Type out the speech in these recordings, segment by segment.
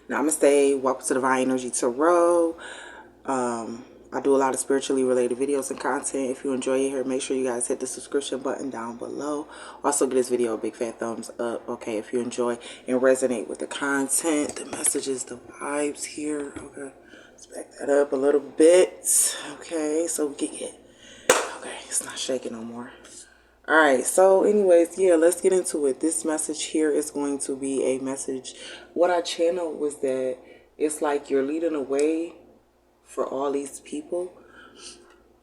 Namaste. Welcome to Divine Energy Tarot. I do a lot of spiritually related videos and content. If you enjoy it here, make sure you guys hit the subscription button down below. Also, give this video a big fat thumbs up, okay, if you enjoy and resonate with the content, the messages, the vibes here. Okay, let's back that up a little bit. Okay, so we can get, okay, it's not shaking no more. Alright, so anyways, yeah, let's get into it. This message here is going to be a message. What I channeled was that it's like you're leading a way for all these people.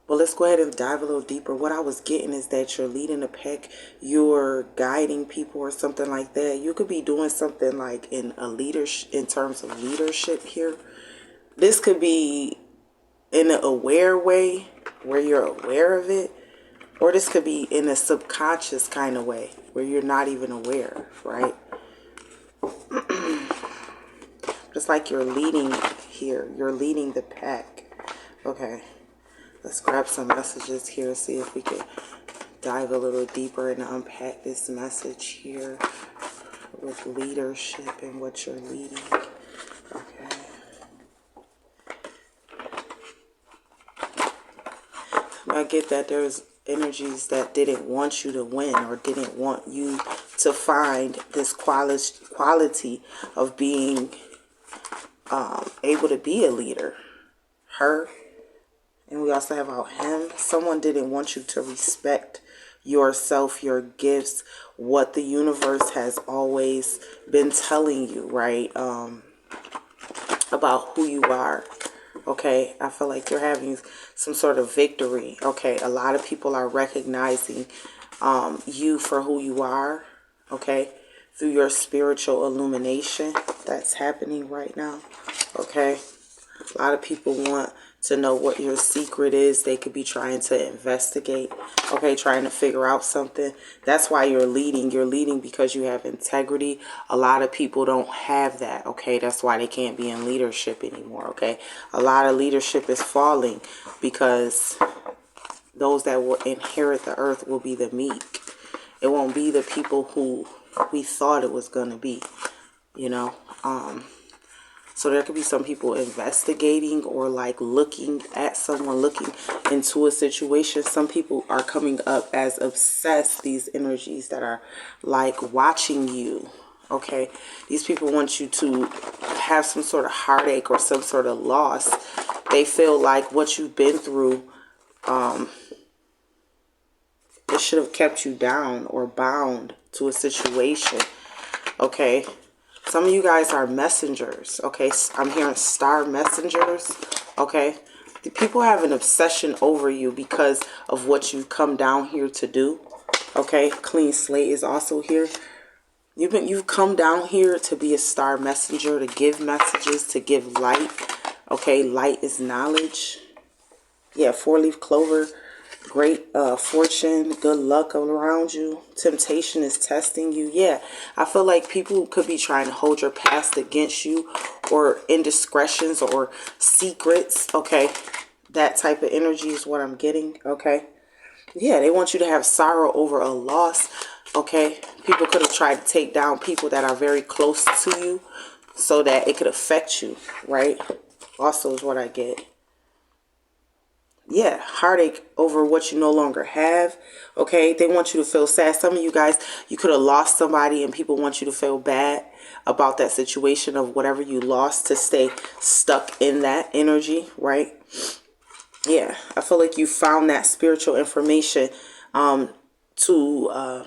But let's go ahead and dive a little deeper. What I was getting is that you're leading a pack, you're guiding people or something like that. You could be doing something like in a leadership, in terms of leadership here. This could be in an aware way where you're aware of it. Or this could be in a subconscious kind of way where you're not even aware, right? Just like you're leading here. You're leading the pack. Okay. Let's grab some messages here. See if we can dive a little deeper and unpack this message here with leadership and what you're leading. Okay. I get that there's energies that didn't want you to win or didn't want you to find this quality of being able to be a leader. Her, and we also have out him. Someone didn't want you to respect yourself, your gifts, what the universe has always been telling you, right? About who you are. Okay, I feel like you're having some sort of victory. Okay, a lot of people are recognizing you for who you are. Okay, through your spiritual illumination that's happening right now. Okay, a lot of people want to know what your secret is. They could be trying to investigate. Okay, trying to figure out something. That's why you're leading. You're leading because you have integrity. A lot of people don't have that. Okay, that's why they can't be in leadership anymore. Okay, a lot of leadership is falling because those that will inherit the earth will be the meek. It won't be the people who we thought it was going to be, you know. So there could be some people investigating or like looking at someone, looking into a situation. Some people are coming up as obsessed, these energies that are like watching you. Okay, these people want you to have some sort of heartache or some sort of loss. They feel like what you've been through, it should have kept you down or bound to a situation. Okay. Some of you guys are messengers, okay? I'm hearing star messengers, okay? The people have an obsession over you because of what you've come down here to do, okay? Clean slate is also here. You've come down here to be a star messenger, to give messages, to give light, okay? Light is knowledge. Yeah, 4-leaf clover. Great fortune, good luck around you. Temptation is testing you. Yeah, I feel like people could be trying to hold your past against you, or indiscretions or secrets. Okay, that type of energy is what I'm getting. Okay, yeah, they want you to have sorrow over a loss. Okay, people could have tried to take down people that are very close to you so that it could affect you, right? Also is what I get. Yeah, heartache over what you no longer have. Okay, they want you to feel sad. Some of you guys, you could have lost somebody and people want you to feel bad about that situation of whatever you lost, to stay stuck in that energy, right? Yeah, I feel like you found that spiritual information to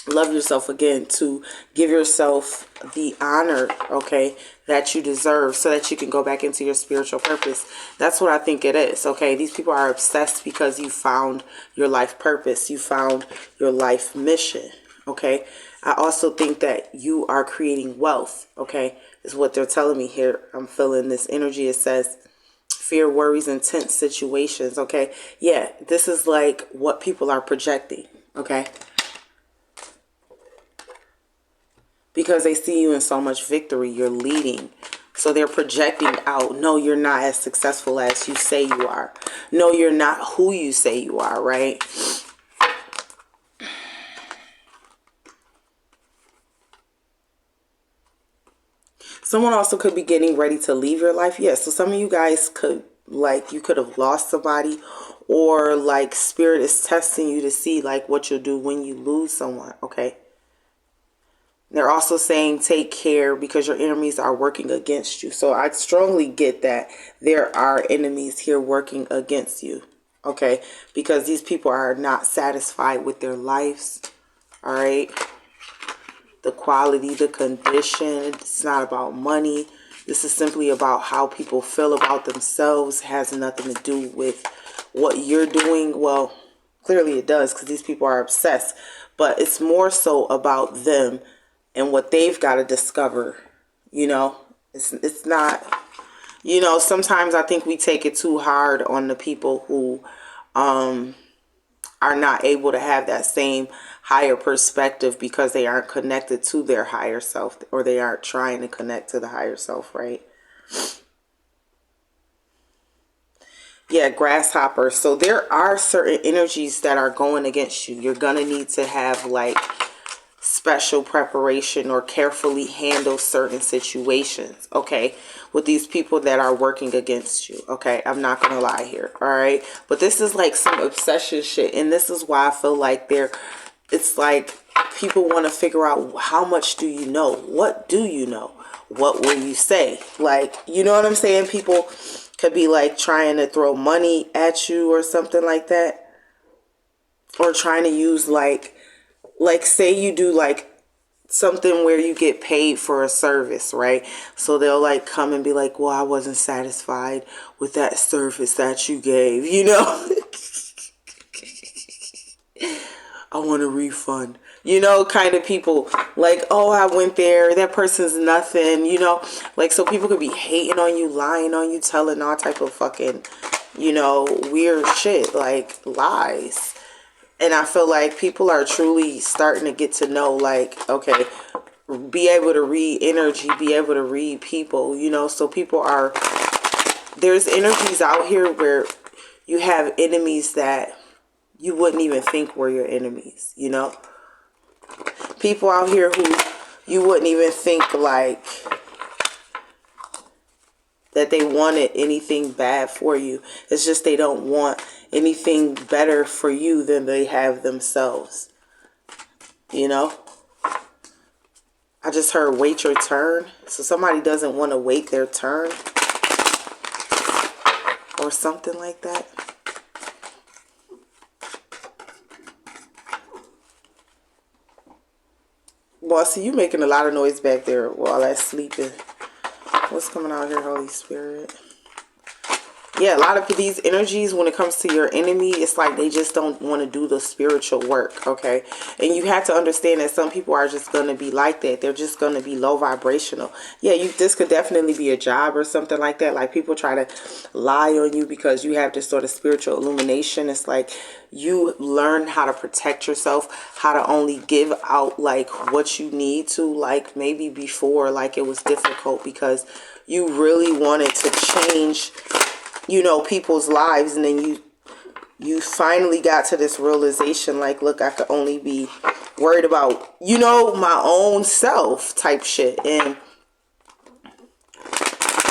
love yourself again, to give yourself the honor, okay, that you deserve, so that you can go back into your spiritual purpose. That's what I think it is, okay? These people are obsessed because you found your life purpose. You found your life mission, okay? I also think that you are creating wealth, okay, is what they're telling me here. I'm feeling this energy. It says fear, worries, and tense situations, okay? Yeah, this is like what people are projecting, okay? Because they see you in so much victory, you're leading. So they're projecting out, no, you're not as successful as you say you are. No, you're not who you say you are, right? Someone also could be getting ready to leave your life. Yes, so some of you guys could, like, you could have lost somebody, or like spirit is testing you to see like what you'll do when you lose someone, okay? They're also saying take care because your enemies are working against you. So I strongly get that there are enemies here working against you, okay? Because these people are not satisfied with their lives, all right? The quality, the condition, it's not about money. This is simply about how people feel about themselves. It has nothing to do with what you're doing. Well, clearly it does because these people are obsessed. But it's more so about them and what they've got to discover. You know, it's not, you know, sometimes I think we take it too hard on the people who are not able to have that same higher perspective because they aren't connected to their higher self, or they aren't trying to connect to the higher self, right? Yeah, grasshopper. So there are certain energies that are going against you. You're going to need to have like special preparation or carefully handle certain situations, okay, with these people that are working against you, okay? I'm not gonna lie here, all right? But this is like some obsession shit, and this is why I feel like it's like people want to figure out how much do you know? What do you know? What will you say? Like, you know what I'm saying? People could be like trying to throw money at you or something like that, or trying to use like say you do like something where you get paid for a service, right? So they'll like come and be like, well, I wasn't satisfied with that service that you gave, you know? I want a refund, you know, kind of people like, oh, I went there, that person's nothing, you know, like, so people could be hating on you, lying on you, telling all type of fucking, you know, weird shit, like lies. And I feel like people are truly starting to get to know, like, okay, be able to read energy, be able to read people, you know. So people are, there's energies out here where you have enemies that you wouldn't even think were your enemies, you know. People out here who you wouldn't even think like that they wanted anything bad for you. It's just they don't want anything better for you than they have themselves. You know? I just heard wait your turn. So somebody doesn't want to wait their turn. Or something like that. Bossy, you making a lot of noise back there while I'm sleeping. What's coming out here, Holy Spirit? Yeah, a lot of these energies, when it comes to your enemy, it's like they just don't want to do the spiritual work, okay? And you have to understand that some people are just going to be like that. They're just going to be low vibrational. Yeah, this could definitely be a job or something like that. Like people try to lie on you because you have this sort of spiritual illumination. It's like you learn how to protect yourself, how to only give out like what you need to, like maybe before like it was difficult because you really wanted to change, you know, people's lives, and then you finally got to this realization like, look, I could only be worried about, you know, my own self type shit. And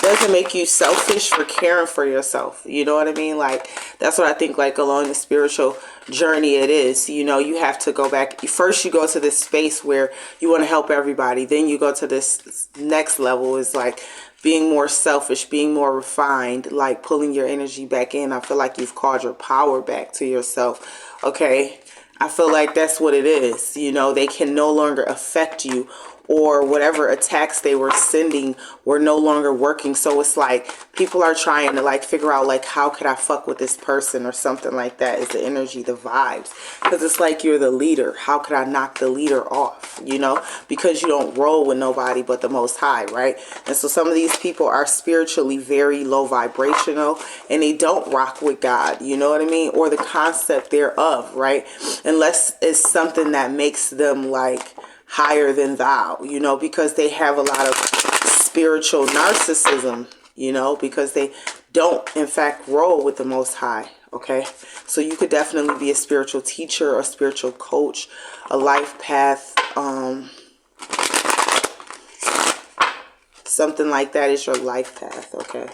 doesn't make you selfish for caring for yourself, you know what I mean? Like that's what I think, like along the spiritual journey it is, you know, you have to go back. First you go to this space where you want to help everybody, then you go to this next level is like being more selfish, being more refined, like pulling your energy back in. I feel like you've called your power back to yourself, okay? I feel like that's what it is, you know, they can no longer affect you, or whatever attacks they were sending were no longer working. So it's like people are trying to like figure out like, how could I fuck with this person or something like that is the energy, the vibes. Because it's like you're the leader. How could I knock the leader off, you know? Because you don't roll with nobody but the Most High, right? And so some of these people are spiritually very low vibrational and they don't rock with God, you know what I mean? Or the concept thereof, right? Unless it's something that makes them like higher than thou, you know, because they have a lot of spiritual narcissism, you know, because they don't in fact roll with the Most High, okay? So you could definitely be a spiritual teacher or a spiritual coach, a life path Something like that is your life path, okay?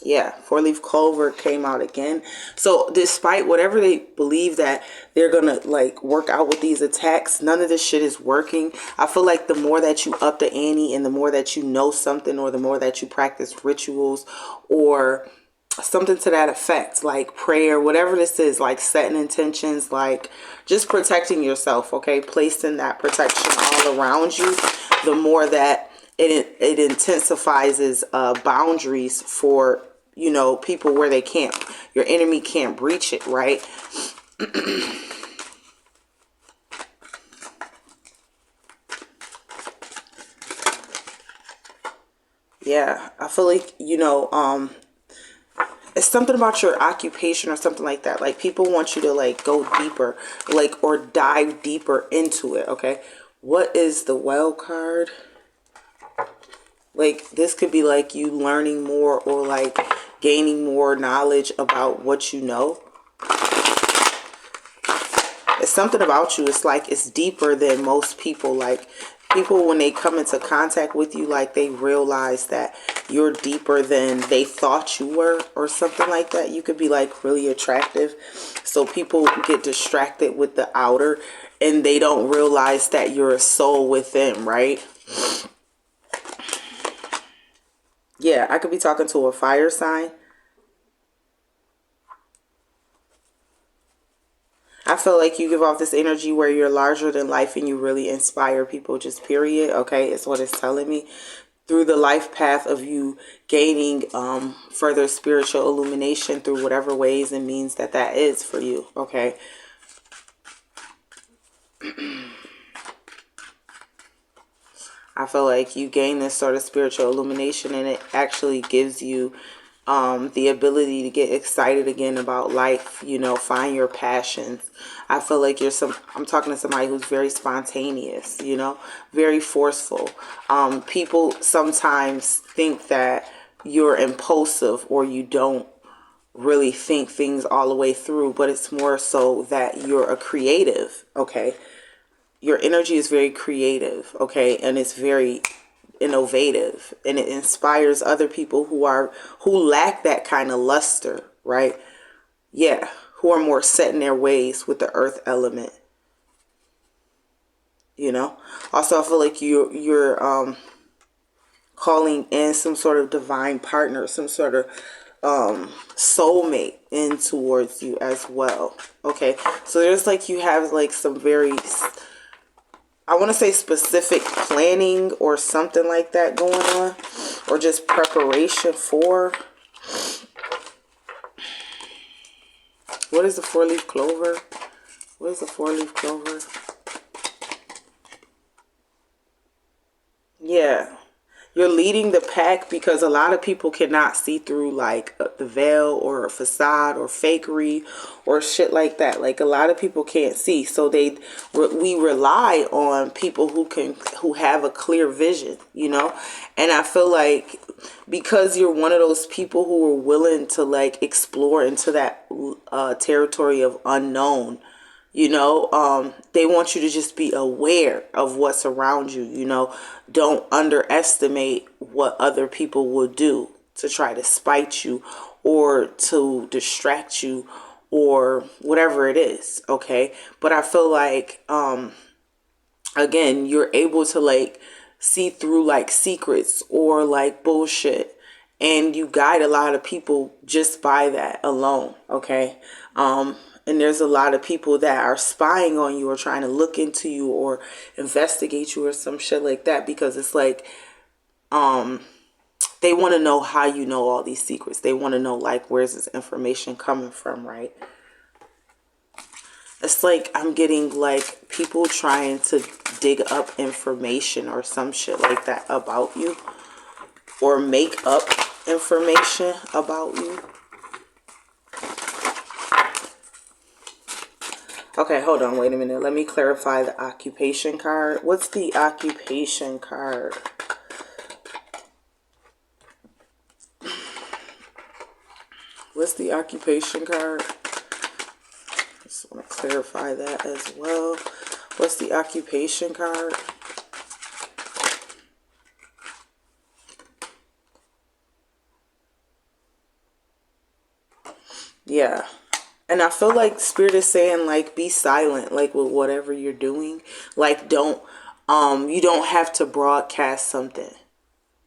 Yeah, four-leaf clover came out again. So despite whatever they believe that they're gonna like work out with these attacks, none of this shit is working. I feel like the more that you up the ante and the more that you know something, or the more that you practice rituals or something to that effect, like prayer, whatever this is, like setting intentions, like just protecting yourself, okay? Placing that protection all around you, the more that it intensifies boundaries for, you know, people where they can't, your enemy can't breach it, right? Yeah, I feel like, you know, it's something about your occupation or something like that. Like people want you to like go deeper, like, or dive deeper into it, okay? What is the Well card? Like this could be like you learning more or like gaining more knowledge about what you know. It's something about you. It's like it's deeper than most people. Like people, when they come into contact with you, like they realize that you're deeper than they thought you were or something like that. You could be like really attractive. So people get distracted with the outer and they don't realize that you're a soul within, right? Yeah, I could be talking to a fire sign. I feel like you give off this energy where you're larger than life and you really inspire people, just period. Okay, it's what it's telling me. Through the life path of you gaining further spiritual illumination through whatever ways and means that that is for you. Okay. I feel like you gain this sort of spiritual illumination and it actually gives you the ability to get excited again about life, you know, find your passions. I feel like I'm talking to somebody who's very spontaneous, you know, very forceful. People sometimes think that you're impulsive or you don't really think things all the way through, but it's more so that you're a creative, okay? Your energy is very creative, okay? And it's very innovative and it inspires other people who lack that kind of luster, right? Yeah, who are more set in their ways with the earth element, you know. Also, I feel like you're calling in some sort of divine partner, some sort of soulmate in towards you as well. Okay, so there's like you have like some very, I want to say, specific planning or something like that going on, or just preparation for. What is the four-leaf clover? What is the four-leaf clover? Yeah. You're leading the pack because a lot of people cannot see through like the veil or a facade or fakery or shit like that. Like a lot of people can't see. So we rely on people who have a clear vision, you know? And I feel like because you're one of those people who are willing to like explore into that territory of unknown, you know, they want you to just be aware of what's around you, you know. Don't underestimate what other people will do to try to spite you or to distract you or whatever it is, okay? But I feel like, again, you're able to like see through like secrets or like bullshit, and you guide a lot of people just by that alone, okay? And there's a lot of people that are spying on you or trying to look into you or investigate you or some shit like that, because it's like they want to know how you know all these secrets. They want to know like where's this information coming from, right? It's like I'm getting like people trying to dig up information or some shit like that about you, or make up information about you. Okay, hold on, wait a minute. Let me clarify the occupation card. What's the occupation card? What's the occupation card? Just want to clarify that as well. What's the occupation card? Yeah. And I feel like Spirit is saying, like, be silent, like, with whatever you're doing. Like, you don't have to broadcast something,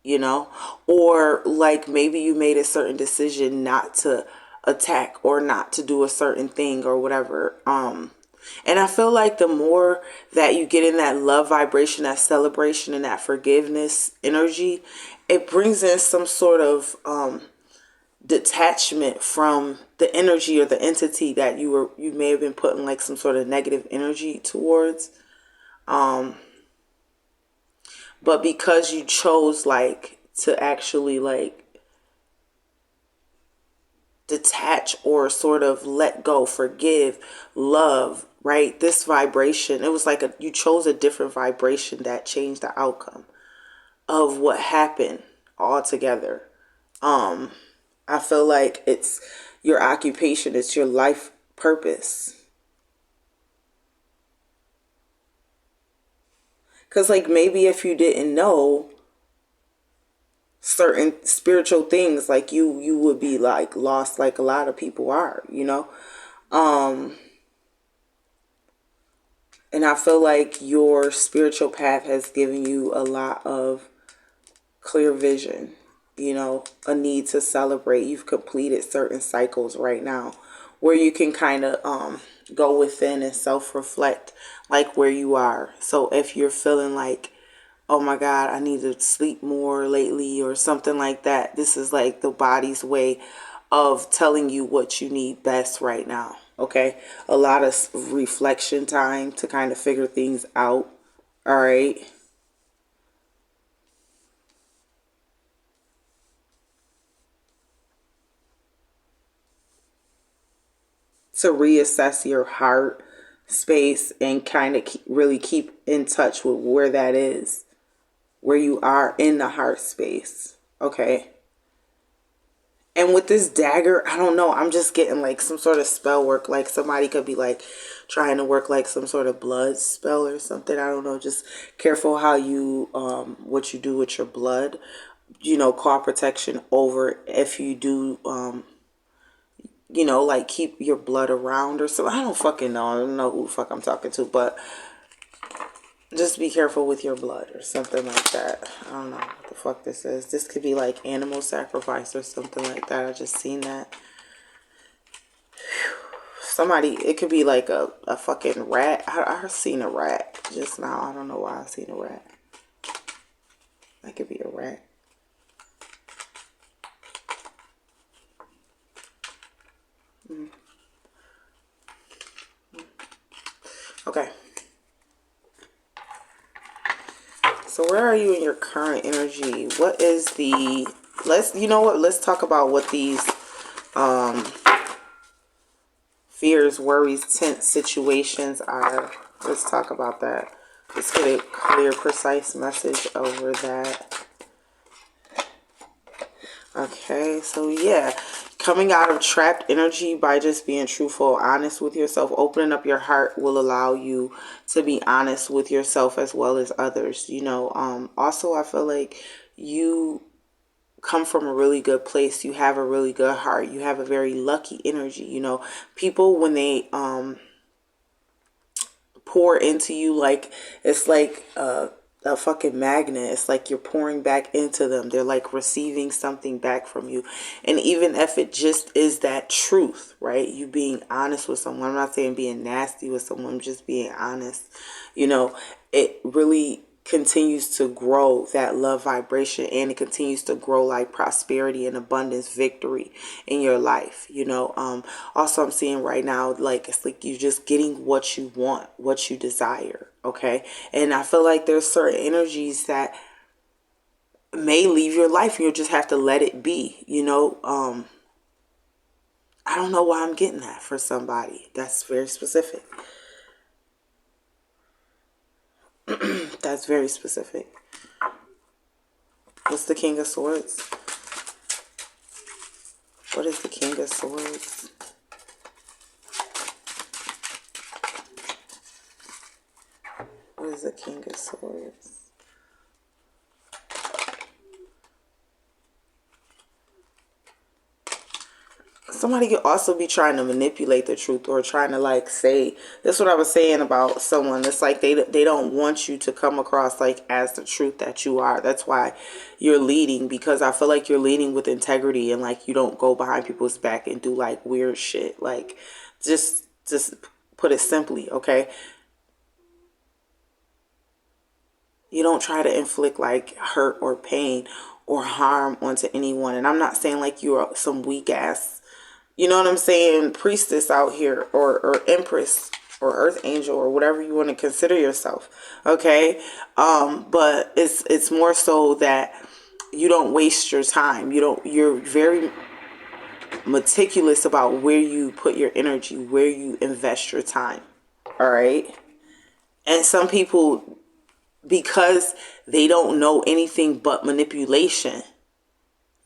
you know? Or, like, maybe you made a certain decision not to attack or not to do a certain thing or whatever. And I feel like the more that you get in that love vibration, that celebration, and that forgiveness energy, it brings in some sort of, detachment from the energy or the entity that you may have been putting like some sort of negative energy towards, but because you chose like to actually like detach or sort of let go, forgive, love, right? This vibration, it was like you chose a different vibration that changed the outcome of what happened altogether. I feel like it's your occupation, it's your life purpose. Because, like, maybe if you didn't know certain spiritual things, like, you would be, like, lost like a lot of people are, you know? And I feel like your spiritual path has given you a lot of clear vision, you know, a need to celebrate. You've completed certain cycles right now where you can kind of go within and self-reflect like where you are. So if you're feeling like, oh my God, I need to sleep more lately or something like that, this is like the body's way of telling you what you need best right now. Okay, a lot of reflection time to kind of figure things out. All right. To reassess your heart space and kind of really keep in touch with where that is, where you are in the heart space. Okay. And with this dagger, I don't know, I'm just getting like some sort of spell work. Like somebody could be like trying to work like some sort of blood spell or something. I don't know. Just careful how you, what you do with your blood. You know, call protection over if you do, you know, like keep your blood around or something. I don't fucking know. I don't know who the fuck I'm talking to, but just be careful with your blood or something like that. I don't know what the fuck this is. This could be like animal sacrifice or something like that. I just seen that. Somebody, it could be like a fucking rat. I seen a rat just now. I don't know why I seen a rat. That could be a rat. Okay. So where are you in your current energy? What is the, you know what, let's talk about what these fears, worries, tense situations are. Let's talk about that. Let's get a clear, precise message over that. Okay, so yeah, coming out of trapped energy by just being truthful, honest with yourself, opening up your heart will allow you to be honest with yourself as well as others. You know, also I feel like you come from a really good place. You have a really good heart. You have a very lucky energy. You know, people when they pour into you, like it's like a fucking magnet. It's like you're pouring back into them. They're like receiving something back from you. And even if it just is that truth, right? You being honest with someone. I'm not saying being nasty with someone, I'm just being honest. You know, it really continues to grow that love vibration, and it continues to grow like prosperity and abundance, victory in your life. You know, also I'm seeing right now, like it's like you're just getting what you want, what you desire. Okay. And I feel like there's certain energies that may leave your life and you'll just have to let it be. You know, I don't know why I'm getting that for somebody. That's very specific. That's very specific. What's the King of Swords? What is the King of Swords? the King of Swords? Somebody could also be trying to manipulate the truth, or trying to like say, that's what I was saying about someone. It's like they don't want you to come across like as the truth that you are. That's why you're leading, because I feel like you're leading with integrity, and like you don't go behind people's back and do like weird shit. Like just put it simply, okay? You don't try to inflict like hurt or pain or harm onto anyone. And I'm not saying like you're some weak ass, you know what I'm saying, priestess out here, or empress, or earth angel, or whatever you want to consider yourself, okay? But it's more so that you don't waste your time. You're very meticulous about where you put your energy, where you invest your time, all right? And some people, because they don't know anything but manipulation,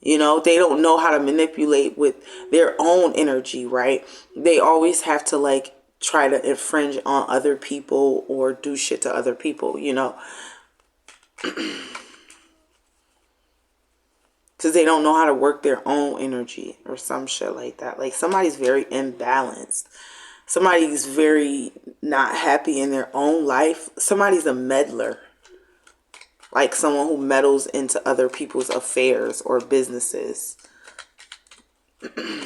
you know, they don't know how to manipulate with their own energy, right? They always have to like try to infringe on other people or do shit to other people, you know, because they don't know how to work their own energy or some shit like that. Like somebody's very imbalanced. Somebody's very not happy in their own life. Somebody's a meddler. Like someone who meddles into other people's affairs or businesses.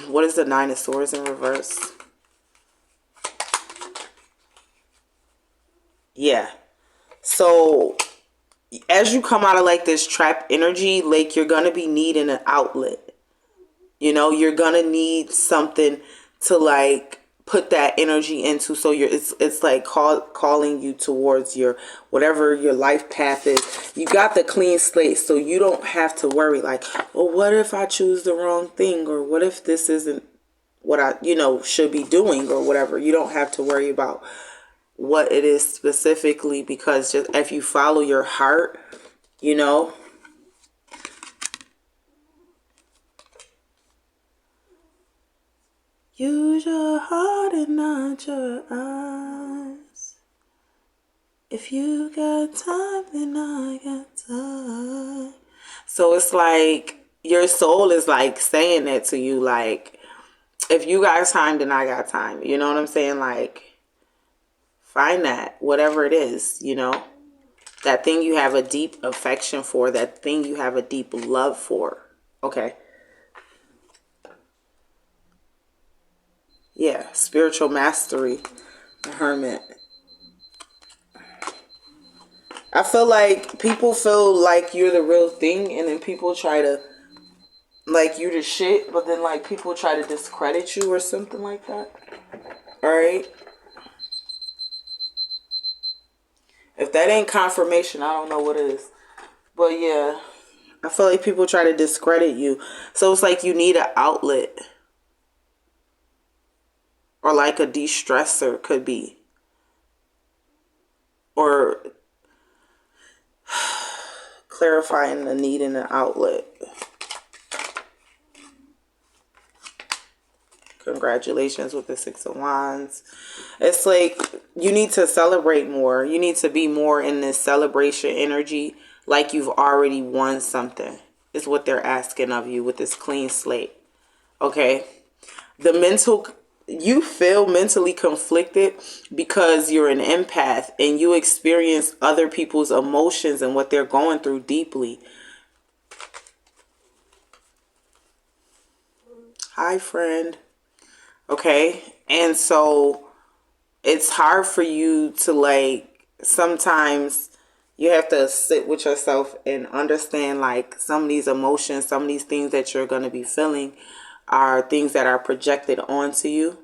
What is the Nine of Swords in reverse? Yeah. So as you come out of like this trap energy, like you're going to be needing an outlet. You know, you're going to need something to like put that energy into, so it's like calling you towards your whatever your life path is. You got the clean slate, so you don't have to worry like, well, what if I choose the wrong thing, or what if this isn't what I should be doing, or whatever. You don't have to worry about what it is specifically, because just if you follow your heart, use your heart and not your eyes. If you got time, then I got time. So it's like your soul is like saying that to you, like, if you got time, then I got time. You know what I'm saying? Like, find that, whatever it is, that thing you have a deep affection for, that thing you have a deep love for. Okay. Yeah, spiritual mastery, the Hermit. I feel like people feel like you're the real thing, and then people try to, like, you the shit, but then, like, people try to discredit you or something like that. Alright? If that ain't confirmation, I don't know what is. But, yeah, I feel like people try to discredit you. So it's like you need an outlet. Or like a de-stressor could be. Or clarifying the need in an outlet. Congratulations with the Six of Wands. It's like you need to celebrate more. You need to be more in this celebration energy, like you've already won something. Is what they're asking of you with this clean slate. Okay? You feel mentally conflicted because you're an empath and you experience other people's emotions and what they're going through deeply. Hi, friend. Okay? And so it's hard for you to, like, sometimes you have to sit with yourself and understand, like, some of these emotions, some of these things that you're going to be feeling are things that are projected onto you.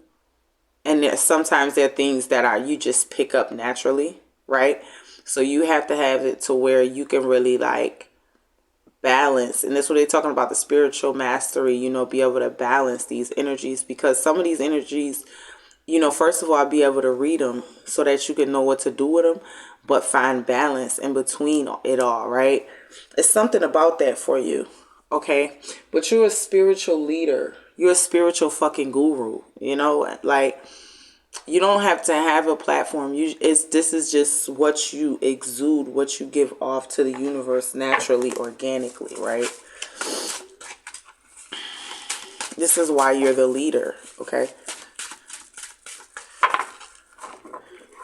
And sometimes they're things that you just pick up naturally, right? So you have to have it to where you can really, like, balance. And that's what they're talking about, the spiritual mastery, be able to balance these energies. Because some of these energies, first of all, be able to read them so that you can know what to do with them, but find balance in between it all, right? It's something about that for you, okay? But you're a spiritual leader. You're a spiritual fucking guru, like, You don't have to have a platform. This is just what you exude, what you give off to the universe naturally, organically, right? This is why you're the leader, okay?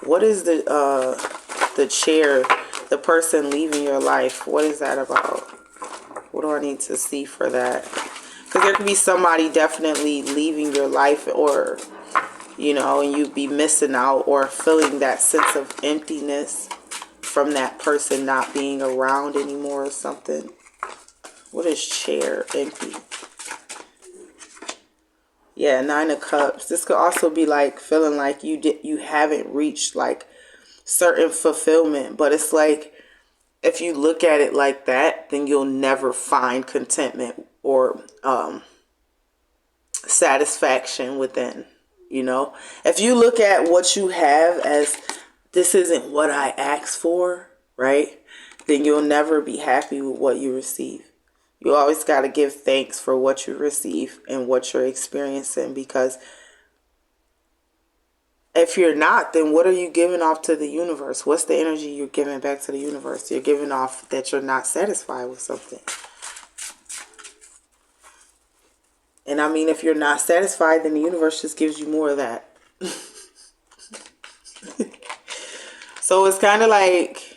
What is the chair, the person leaving your life? What is that about? What do I need to see for that? Because there could be somebody definitely leaving your life, or, you know, and you'd be missing out or feeling that sense of emptiness from that person not being around anymore or something. What is chair? Empty. Yeah, 9 of Cups. This could also be like feeling like you haven't reached like certain fulfillment, but it's like if you look at it like that, then you'll never find contentment or satisfaction within, you know? If you look at what you have as this isn't what I asked for, right? Then you'll never be happy with what you receive. You always got to give thanks for what you receive and what you're experiencing, because if you're not, then what are you giving off to the universe? What's the energy you're giving back to the universe? You're giving off that you're not satisfied with something. And I mean, if you're not satisfied, then the universe just gives you more of that. So it's kind of like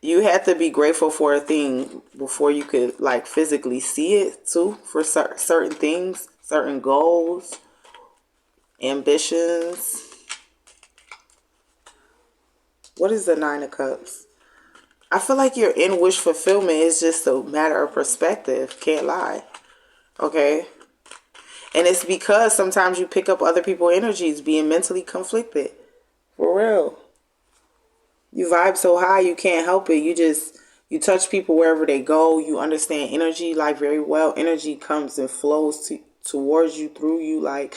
you have to be grateful for a thing before you could like physically see it too, for certain things, certain goals, ambitions. What is the 9 of Cups? I feel like your in wish fulfillment is just a matter of perspective. Can't lie. Okay? And it's because sometimes you pick up other people's energies being mentally conflicted. For real. You vibe so high, you can't help it. You touch people wherever they go. You understand energy like very well. Energy comes and flows towards you, through you, like,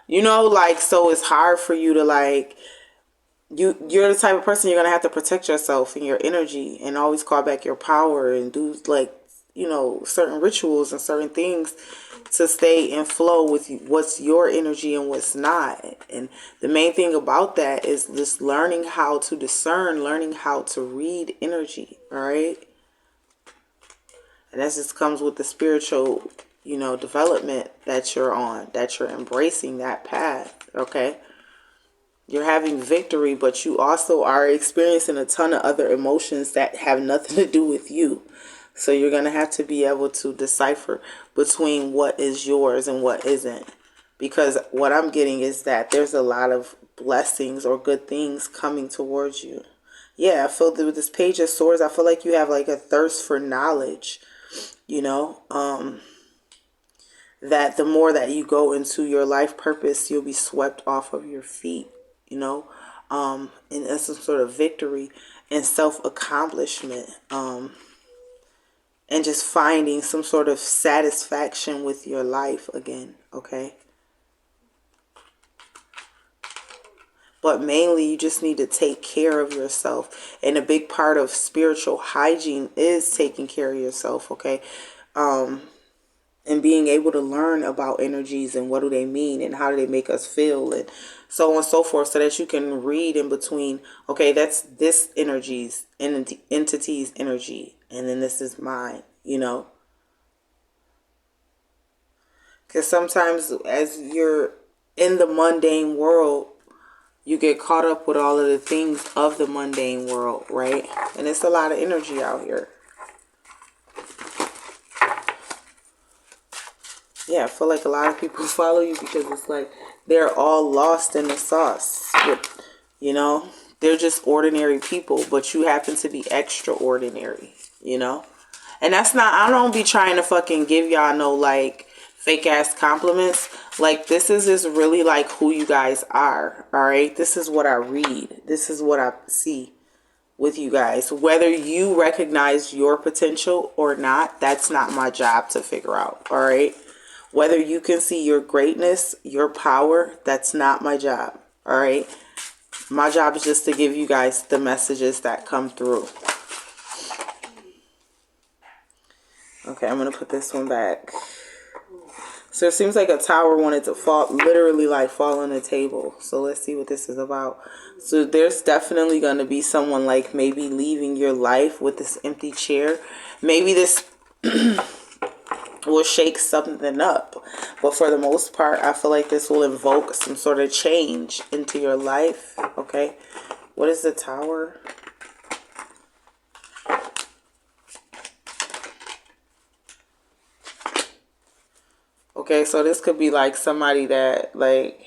you know, like, so it's hard for you to like, you're the type of person you're gonna have to protect yourself and your energy and always call back your power and do like, you know, certain rituals and certain things to stay in flow with what's your energy and what's not. And the main thing about that is just learning how to discern, learning how to read energy, all right? And that just comes with the spiritual, you know, development that you're on, that you're embracing that path, okay? You're having victory, but you also are experiencing a ton of other emotions that have nothing to do with you. So you're going to have to be able to decipher between what is yours and what isn't. Because what I'm getting is that there's a lot of blessings or good things coming towards you. Yeah, I feel that with this Page of Swords, I feel like you have like a thirst for knowledge, you know, that the more that you go into your life purpose, you'll be swept off of your feet, you know, and that's some sort of victory and self-accomplishment, and just finding some sort of satisfaction with your life again, okay? But mainly, you just need to take care of yourself. And a big part of spiritual hygiene is taking care of yourself, okay? And being able to learn about energies and what do they mean and how do they make us feel and so on and so forth, so that you can read in between, okay, that's this entity's energy, and then this is mine, you know? Because sometimes as you're in the mundane world, you get caught up with all of the things of the mundane world, right? And it's a lot of energy out here. Yeah, I feel like a lot of people follow you because it's like they're all lost in the sauce. You know, they're just ordinary people, but you happen to be extraordinary, you know? And that's not, I don't be trying to fucking give y'all no like fake ass compliments. Like, this is just really like who you guys are, all right? This is what I read. This is what I see with you guys. Whether you recognize your potential or not, that's not my job to figure out, all right? Whether you can see your greatness, your power, that's not my job, all right? My job is just to give you guys the messages that come through. Okay, I'm going to put this one back. So it seems like a tower wanted to fall, literally like fall on the table. So let's see what this is about. So there's definitely going to be someone like maybe leaving your life with this empty chair. Maybe this will shake something up. But for the most part, I feel like this will invoke some sort of change into your life. Okay. What is the tower? Okay, so this could be like somebody that like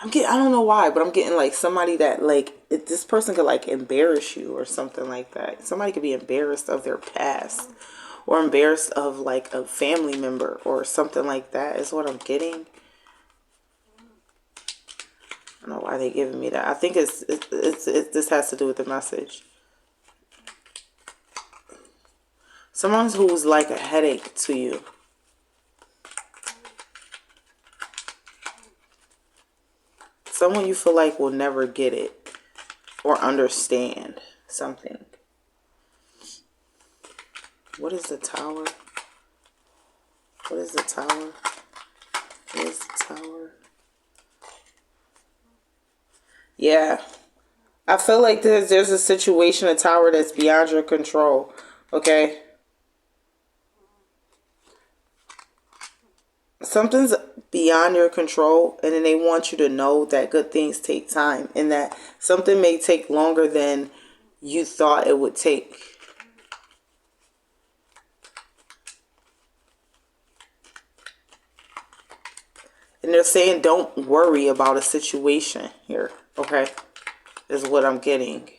I don't know why, but I'm getting like somebody that like this person could like embarrass you or something like that. Somebody could be embarrassed of their past or embarrassed of like a family member or something like that is what I'm getting. I don't know why they giving me that. I think it's this has to do with the message. Someone who's like a headache to you. Someone you feel like will never get it or understand something. What is the tower? What is the tower? What is the tower? Yeah. I feel like there's a situation, a tower that's beyond your control. Okay? Something's beyond your control, and then they want you to know that good things take time and that something may take longer than you thought it would take. And they're saying don't worry about a situation here, okay? Is what I'm getting.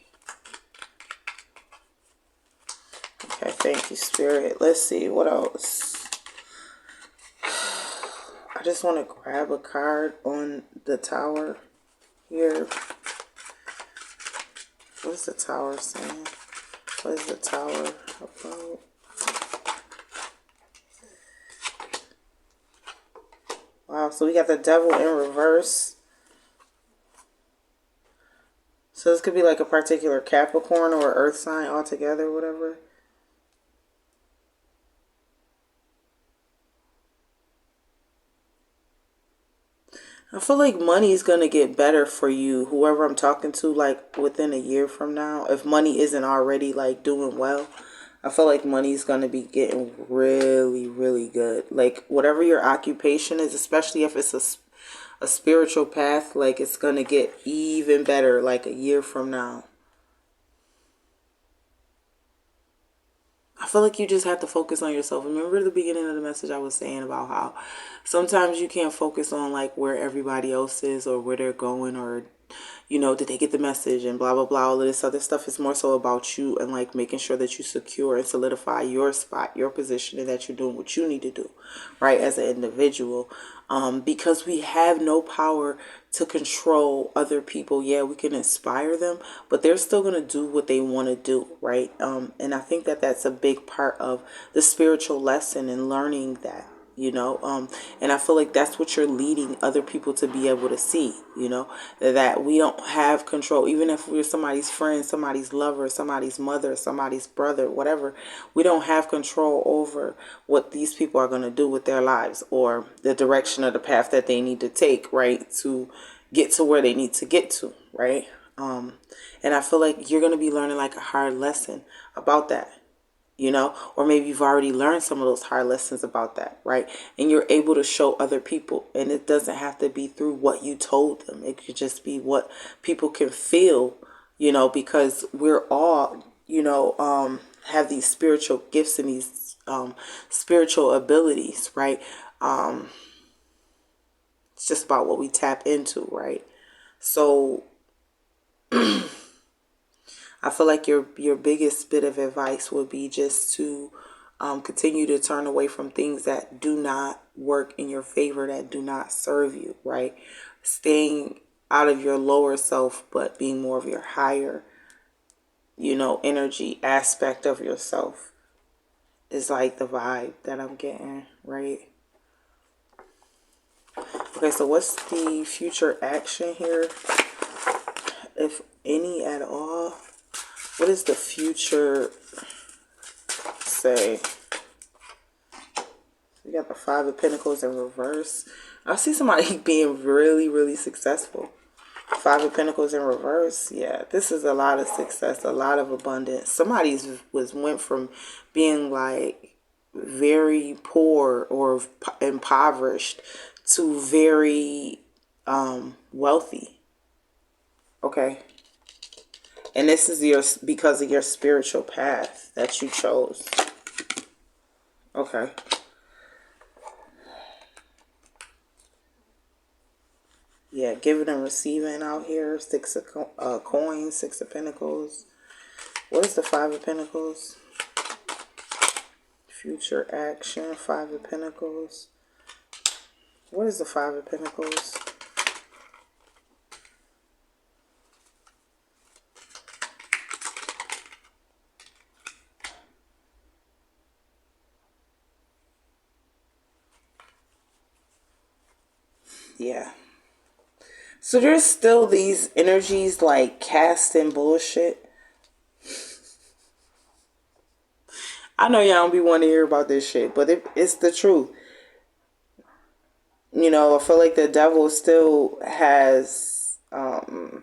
Okay, thank you, Spirit. Let's see, what else? I just want to grab a card on the tower here. What is the tower saying? What is the tower about? Wow, so we got the devil in reverse. So this could be like a particular Capricorn or Earth sign altogether, whatever. I feel like money is going to get better for you, whoever I'm talking to, like within a year from now. If money isn't already like doing well, I feel like money is going to be getting really, really good. Like whatever your occupation is, especially if it's a spiritual path, like it's going to get even better like a year from now. I feel like you just have to focus on yourself. Remember the beginning of the message I was saying about how sometimes you can't focus on like where everybody else is or where they're going or, you know, did they get the message and blah, blah, blah. All of this other stuff is more so about you and like making sure that you secure and solidify your spot, your position, and that you're doing what you need to do, right, as an individual. Because we have no power to control other people. Yeah, we can inspire them, but they're still going to do what they want to do, right? And I think that that's a big part of the spiritual lesson and learning that, you know, and I feel like that's what you're leading other people to be able to see, you know, that we don't have control. Even if we're somebody's friend, somebody's lover, somebody's mother, somebody's brother, whatever, we don't have control over what these people are going to do with their lives or the direction of the path that they need to take, right, to get to where they need to get to, right? And I feel like you're going to be learning like a hard lesson about that, you know, or maybe you've already learned some of those hard lessons about that, right? And you're able to show other people, and it doesn't have to be through what you told them. It could just be what people can feel, you know, because we're all, you know, have these spiritual gifts and these spiritual abilities, right? It's just about what we tap into, right? So I feel like your biggest bit of advice would be just to continue to turn away from things that do not work in your favor, that do not serve you, right? Staying out of your lower self, but being more of your higher, you know, energy aspect of yourself is like the vibe that I'm getting, right? Okay, so what's the future action here, if any at all? What does the future say? We got the Five of Pentacles in reverse. I see somebody being really, really successful. Five of Pentacles in reverse. Yeah, this is a lot of success, a lot of abundance. Somebody's went from being like very poor or impoverished to very wealthy. Okay. And this is because of your spiritual path that you chose. Okay. Yeah, giving and receiving out here. Six of coins, Six of Pentacles. What is the Five of Pentacles? Future action, Five of Pentacles. What is the Five of Pentacles? Yeah. So there's still these energies like casting bullshit. I know y'all don't be wanting to hear about this shit, but it's the truth. You know, I feel like the devil still has, the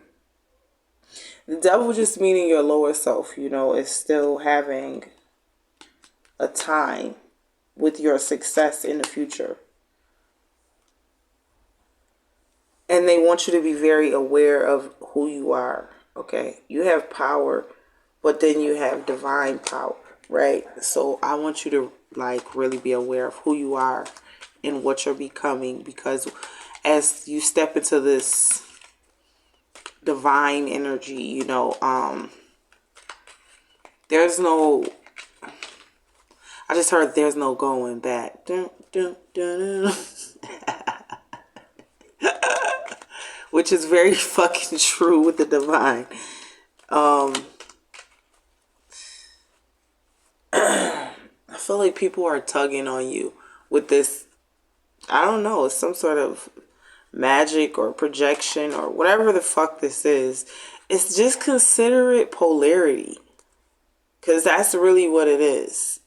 devil just meaning your lower self, you know, is still having a time with your success in the future. And they want you to be very aware of who you are, okay? You have power, but then you have divine power, right? So I want you to, like, really be aware of who you are and what you're becoming, because as you step into this divine energy, you know, there's no, I just heard there's no going back. Dun, dun, dun, dun. Which is very fucking true with the divine. I feel like people are tugging on you with this. I don't know. It's some sort of magic or projection or whatever the fuck this is. It's just consider it polarity. Because that's really what it is.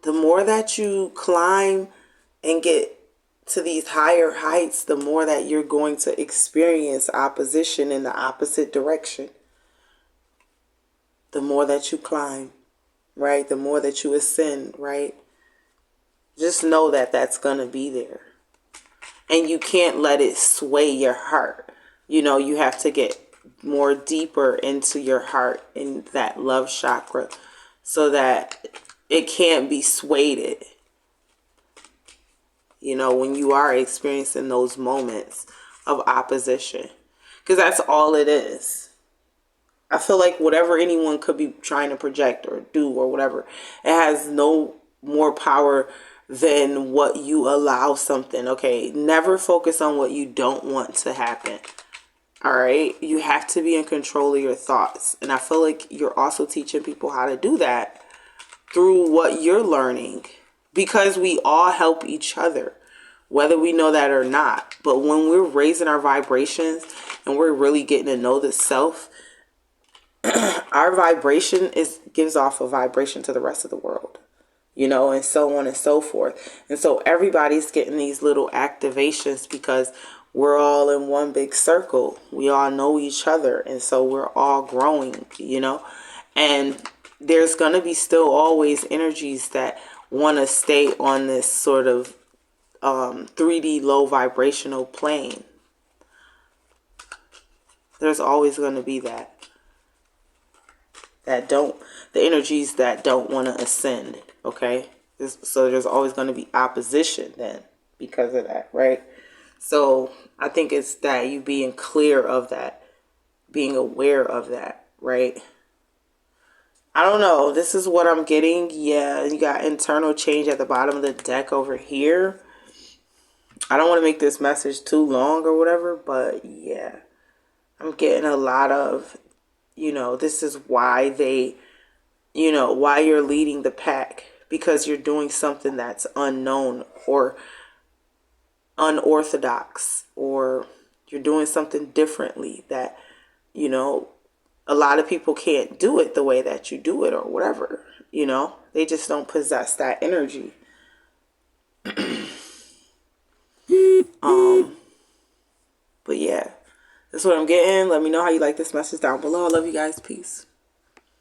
The more that you climb and get to these higher heights, the more that you're going to experience opposition in the opposite direction. The more that you climb, right? The more that you ascend, right? Just know that that's going to be there. And you can't let it sway your heart. You know, you have to get more deeper into your heart in that love chakra so that it can't be swayed. You know, when you are experiencing those moments of opposition. Because that's all it is. I feel like whatever anyone could be trying to project or do or whatever, it has no more power than what you allow something. Okay, never focus on what you don't want to happen. All right, you have to be in control of your thoughts. And I feel like you're also teaching people how to do that through what you're learning. Because we all help each other, whether we know that or not. But when we're raising our vibrations and we're really getting to know the self, our vibration gives off a vibration to the rest of the world, you know, and so on and so forth. And so everybody's getting these little activations because we're all in one big circle. We all know each other. And so we're all growing, you know, and there's going to be still always energies that want to stay on this sort of 3D low vibrational plane. There's always going to be the energies that don't want to ascend, okay? So there's always going to be opposition then because of that, right? So I think it's that you being clear of that, being aware of that, right? I don't know. This is what I'm getting. Yeah, you got internal change at the bottom of the deck over here. I don't want to make this message too long or whatever, but yeah. I'm getting a lot of, you know, this is why they, you know, why you're leading the pack. Because you're doing something that's unknown or unorthodox. Or you're doing something differently that, you know, a lot of people can't do it the way that you do it or whatever, you know? They just don't possess that energy. But yeah, that's what I'm getting. Let me know how you like this message down below. I love you guys. Peace.